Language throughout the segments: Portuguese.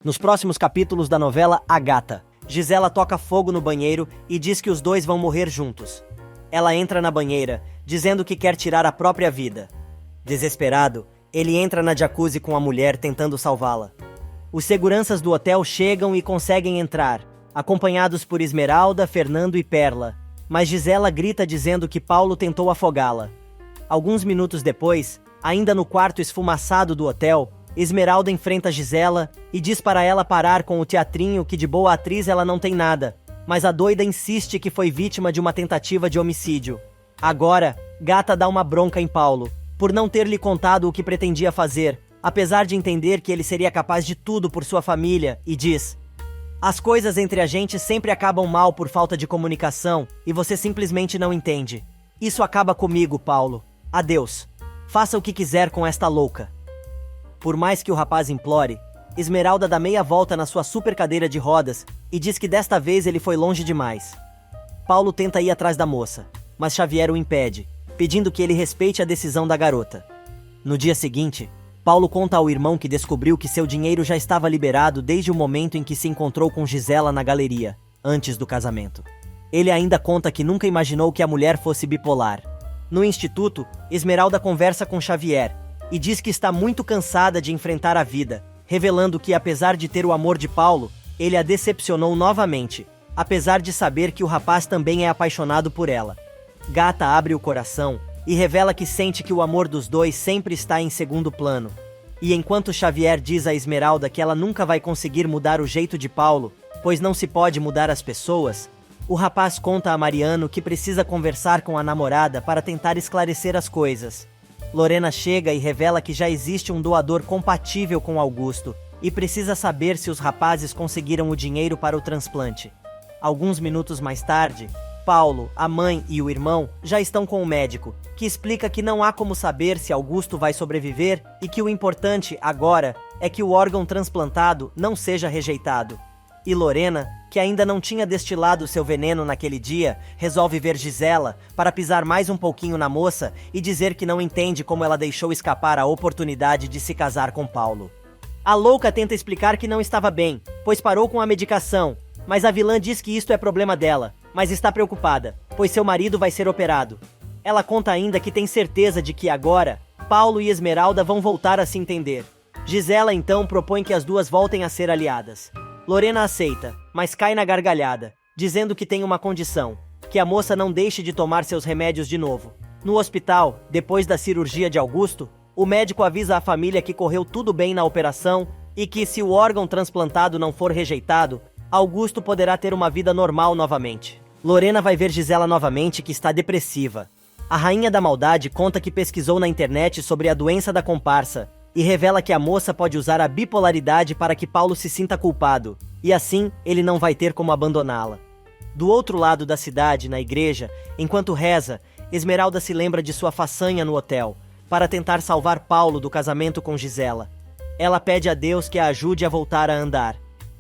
Nos próximos capítulos da novela A Gata, Gisela toca fogo no banheiro e diz que os dois vão morrer juntos. Ela entra na banheira, dizendo que quer tirar a própria vida. Desesperado, ele entra na jacuzzi com a mulher tentando salvá-la. Os seguranças do hotel chegam e conseguem entrar, acompanhados por Esmeralda, Fernando e Perla, mas Gisela grita dizendo que Paulo tentou afogá-la. Alguns minutos depois, ainda no quarto esfumaçado do hotel, Esmeralda enfrenta Gisela e diz para ela parar com o teatrinho, que de boa atriz ela não tem nada, mas a doida insiste que foi vítima de uma tentativa de homicídio. Agora, Gata dá uma bronca em Paulo, por não ter lhe contado o que pretendia fazer, apesar de entender que ele seria capaz de tudo por sua família, e diz: "As coisas entre a gente sempre acabam mal por falta de comunicação, e você simplesmente não entende. Isso acaba comigo, Paulo. Adeus. Faça o que quiser com esta louca." Por mais que o rapaz implore, Esmeralda dá meia volta na sua super cadeira de rodas e diz que desta vez ele foi longe demais. Paulo tenta ir atrás da moça, mas Xavier o impede, pedindo que ele respeite a decisão da garota. No dia seguinte, Paulo conta ao irmão que descobriu que seu dinheiro já estava liberado desde o momento em que se encontrou com Gisela na galeria, antes do casamento. Ele ainda conta que nunca imaginou que a mulher fosse bipolar. No instituto, Esmeralda conversa com Xavier e diz que está muito cansada de enfrentar a vida, revelando que, apesar de ter o amor de Paulo, ele a decepcionou novamente, apesar de saber que o rapaz também é apaixonado por ela. Gata abre o coração e revela que sente que o amor dos dois sempre está em segundo plano. E enquanto Xavier diz a Esmeralda que ela nunca vai conseguir mudar o jeito de Paulo, pois não se pode mudar as pessoas, o rapaz conta a Mariano que precisa conversar com a namorada para tentar esclarecer as coisas. Lorena chega e revela que já existe um doador compatível com Augusto e precisa saber se os rapazes conseguiram o dinheiro para o transplante. Alguns minutos mais tarde, Paulo, a mãe e o irmão já estão com o médico, que explica que não há como saber se Augusto vai sobreviver e que o importante agora é que o órgão transplantado não seja rejeitado. E Lorena, que ainda não tinha destilado seu veneno naquele dia, resolve ver Gisela para pisar mais um pouquinho na moça e dizer que não entende como ela deixou escapar a oportunidade de se casar com Paulo. A louca tenta explicar que não estava bem, pois parou com a medicação, mas a vilã diz que isto é problema dela, mas está preocupada, pois seu marido vai ser operado. Ela conta ainda que tem certeza de que agora, Paulo e Esmeralda vão voltar a se entender. Gisela então propõe que as duas voltem a ser aliadas. Lorena aceita, mas cai na gargalhada, dizendo que tem uma condição, que a moça não deixe de tomar seus remédios de novo. No hospital, depois da cirurgia de Augusto, o médico avisa a família que correu tudo bem na operação e que, se o órgão transplantado não for rejeitado, Augusto poderá ter uma vida normal novamente. Lorena vai ver Gisela novamente, que está depressiva. A rainha da maldade conta que pesquisou na internet sobre a doença da comparsa e revela que a moça pode usar a bipolaridade para que Paulo se sinta culpado, e assim ele não vai ter como abandoná-la. Do outro lado da cidade, na igreja, enquanto reza, Esmeralda se lembra de sua façanha no hotel, para tentar salvar Paulo do casamento com Gisela. Ela pede a Deus que a ajude a voltar a andar.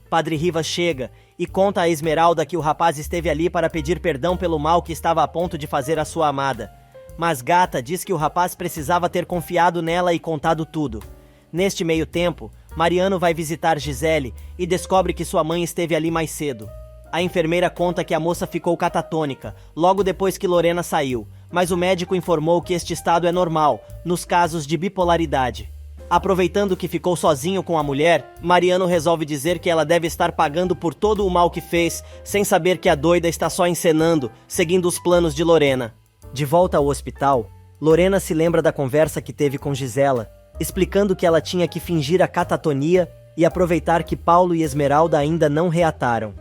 Padre Rivas chega e conta a Esmeralda que o rapaz esteve ali para pedir perdão pelo mal que estava a ponto de fazer a sua amada. Mas Gata diz que o rapaz precisava ter confiado nela e contado tudo. Neste meio tempo, Mariano vai visitar Gisele e descobre que sua mãe esteve ali mais cedo. A enfermeira conta que a moça ficou catatônica, logo depois que Lorena saiu, mas o médico informou que este estado é normal, nos casos de bipolaridade. Aproveitando que ficou sozinho com a mulher, Mariano resolve dizer que ela deve estar pagando por todo o mal que fez, sem saber que a doida está só encenando, seguindo os planos de Lorena. De volta ao hospital, Lorena se lembra da conversa que teve com Gisela, explicando que ela tinha que fingir a catatonia e aproveitar que Paulo e Esmeralda ainda não reataram.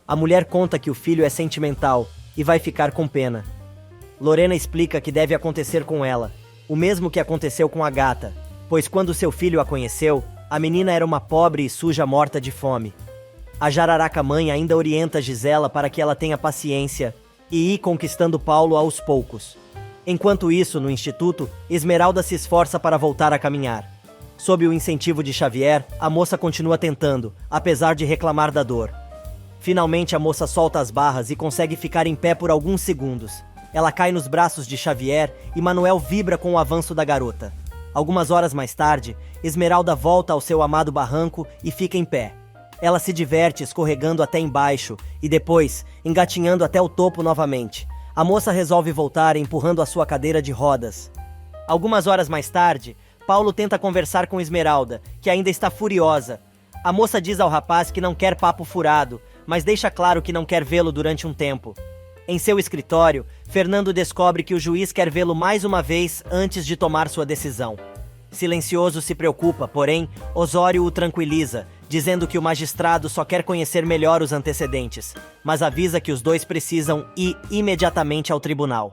A mulher conta que o filho é sentimental e vai ficar com pena. Lorena explica que deve acontecer com ela, o mesmo que aconteceu com a Gata, pois quando seu filho a conheceu, a menina era uma pobre e suja morta de fome. A jararaca mãe ainda orienta Gisela para que ela tenha paciência e ir conquistando Paulo aos poucos. Enquanto isso, no instituto, Esmeralda se esforça para voltar a caminhar. Sob o incentivo de Xavier, a moça continua tentando, apesar de reclamar da dor. Finalmente a moça solta as barras e consegue ficar em pé por alguns segundos. Ela cai nos braços de Xavier e Manuel vibra com o avanço da garota. Algumas horas mais tarde, Esmeralda volta ao seu amado barranco e fica em pé. Ela se diverte escorregando até embaixo e depois engatinhando até o topo novamente. A moça resolve voltar empurrando a sua cadeira de rodas. Algumas horas mais tarde, Paulo tenta conversar com Esmeralda, que ainda está furiosa. A moça diz ao rapaz que não quer papo furado, mas deixa claro que não quer vê-lo durante um tempo. Em seu escritório, Fernando descobre que o juiz quer vê-lo mais uma vez antes de tomar sua decisão. Silencioso se preocupa, porém, Osório o tranquiliza, dizendo que o magistrado só quer conhecer melhor os antecedentes, mas avisa que os dois precisam ir imediatamente ao tribunal.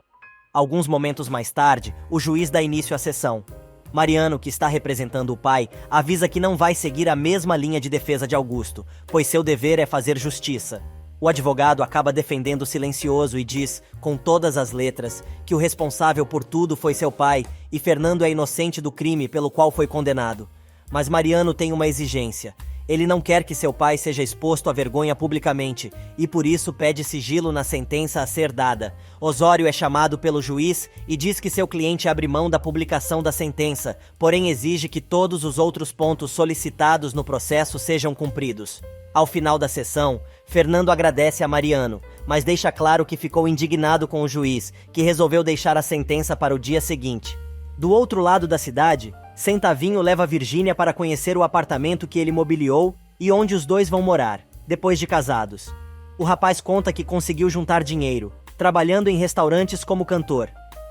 Alguns momentos mais tarde, o juiz dá início à sessão. Mariano, que está representando o pai, avisa que não vai seguir a mesma linha de defesa de Augusto, pois seu dever é fazer justiça. O advogado acaba defendendo o silencioso e diz, com todas as letras, que o responsável por tudo foi seu pai e Fernando é inocente do crime pelo qual foi condenado. Mas Mariano tem uma exigência. Ele não quer que seu pai seja exposto à vergonha publicamente e por isso pede sigilo na sentença a ser dada. Osório é chamado pelo juiz e diz que seu cliente abre mão da publicação da sentença, porém exige que todos os outros pontos solicitados no processo sejam cumpridos. Ao final da sessão, Fernando agradece a Mariano, mas deixa claro que ficou indignado com o juiz, que resolveu deixar a sentença para o dia seguinte. Do outro lado da cidade, Centavinho leva Virgínia para conhecer o apartamento que ele mobiliou e onde os dois vão morar, depois de casados. O rapaz conta que conseguiu juntar dinheiro, trabalhando em restaurantes como cantor.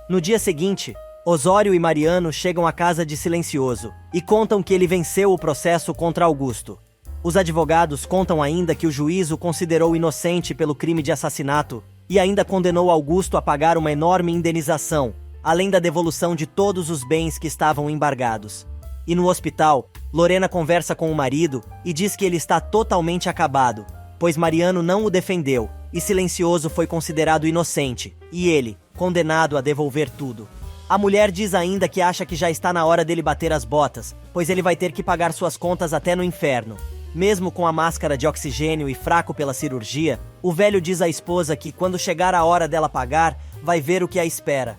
No dia seguinte, Osório e Mariano chegam à casa de Silencioso e contam que ele venceu o processo contra Augusto. Os advogados contam ainda que o juiz o considerou inocente pelo crime de assassinato e ainda condenou Augusto a pagar uma enorme indenização, além da devolução de todos os bens que estavam embargados. E no hospital, Lorena conversa com o marido e diz que ele está totalmente acabado, pois Mariano não o defendeu e Silencioso foi considerado inocente, e ele, condenado a devolver tudo. A mulher diz ainda que acha que já está na hora dele bater as botas, pois ele vai ter que pagar suas contas até no inferno. Mesmo com a máscara de oxigênio e fraco pela cirurgia, o velho diz à esposa que, quando chegar a hora dela pagar, vai ver o que a espera.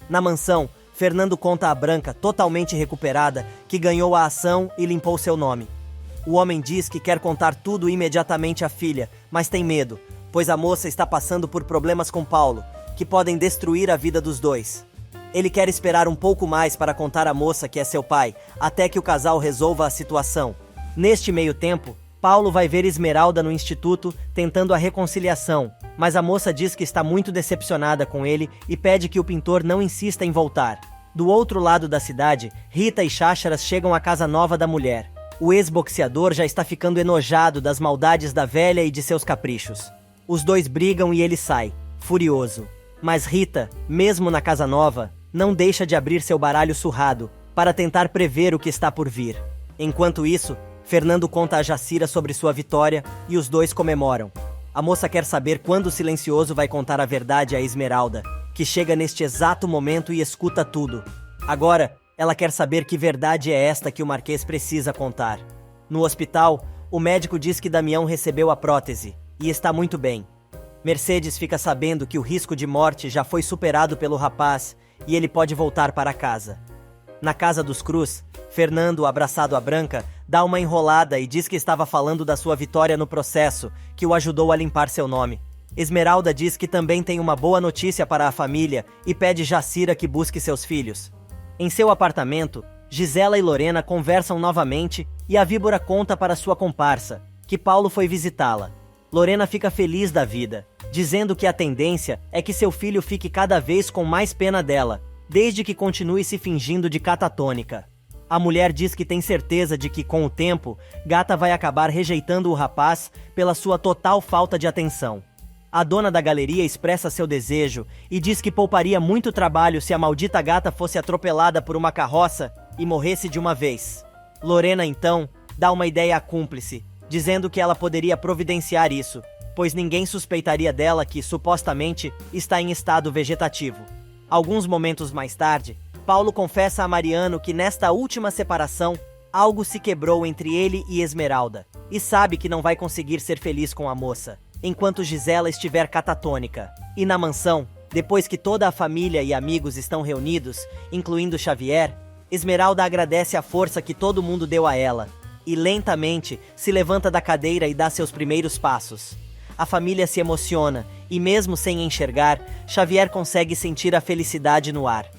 Na mansão, Fernando conta a Branca, totalmente recuperada, que ganhou a ação e limpou seu nome. O homem diz que quer contar tudo imediatamente à filha, mas tem medo, pois a moça está passando por problemas com Paulo, que podem destruir a vida dos dois. Ele quer esperar um pouco mais para contar à moça que é seu pai, até que o casal resolva a situação. Neste meio tempo, Paulo vai ver Esmeralda no instituto tentando a reconciliação, mas a moça diz que está muito decepcionada com ele e pede que o pintor não insista em voltar. Do outro lado da cidade, Rita e Chácharas chegam à casa nova da mulher. O ex-boxeador já está ficando enojado das maldades da velha e de seus caprichos. Os dois brigam e ele sai, furioso. Mas Rita, mesmo na casa nova, não deixa de abrir seu baralho surrado para tentar prever o que está por vir. Enquanto isso, Fernando conta a Jacira sobre sua vitória e os dois comemoram. A moça quer saber quando o Silencioso vai contar a verdade a Esmeralda, que chega neste exato momento e escuta tudo. Agora, ela quer saber que verdade é esta que o Marquês precisa contar. No hospital, o médico diz que Damião recebeu a prótese e está muito bem. Mercedes fica sabendo que o risco de morte já foi superado pelo rapaz e ele pode voltar para casa. Na casa dos Cruz, Fernando, abraçado a Branca, dá uma enrolada e diz que estava falando da sua vitória no processo, que o ajudou a limpar seu nome. Esmeralda diz que também tem uma boa notícia para a família e pede Jacira que busque seus filhos. Em seu apartamento, Gisela e Lorena conversam novamente e a Víbora conta para sua comparsa que Paulo foi visitá-la. Lorena fica feliz da vida, dizendo que a tendência é que seu filho fique cada vez com mais pena dela, desde que continue se fingindo de catatônica. A mulher diz que tem certeza de que, com o tempo, Gata vai acabar rejeitando o rapaz pela sua total falta de atenção. A dona da galeria expressa seu desejo e diz que pouparia muito trabalho se a maldita Gata fosse atropelada por uma carroça e morresse de uma vez. Lorena, então, dá uma ideia à cúmplice, dizendo que ela poderia providenciar isso, pois ninguém suspeitaria dela que, supostamente, está em estado vegetativo. Alguns momentos mais tarde, Paulo confessa a Mariano que nesta última separação, algo se quebrou entre ele e Esmeralda, e sabe que não vai conseguir ser feliz com a moça, enquanto Gisela estiver catatônica. E na mansão, depois que toda a família e amigos estão reunidos, incluindo Xavier, Esmeralda agradece a força que todo mundo deu a ela, e, lentamente, se levanta da cadeira e dá seus primeiros passos. A família se emociona e, mesmo sem enxergar, Xavier consegue sentir a felicidade no ar.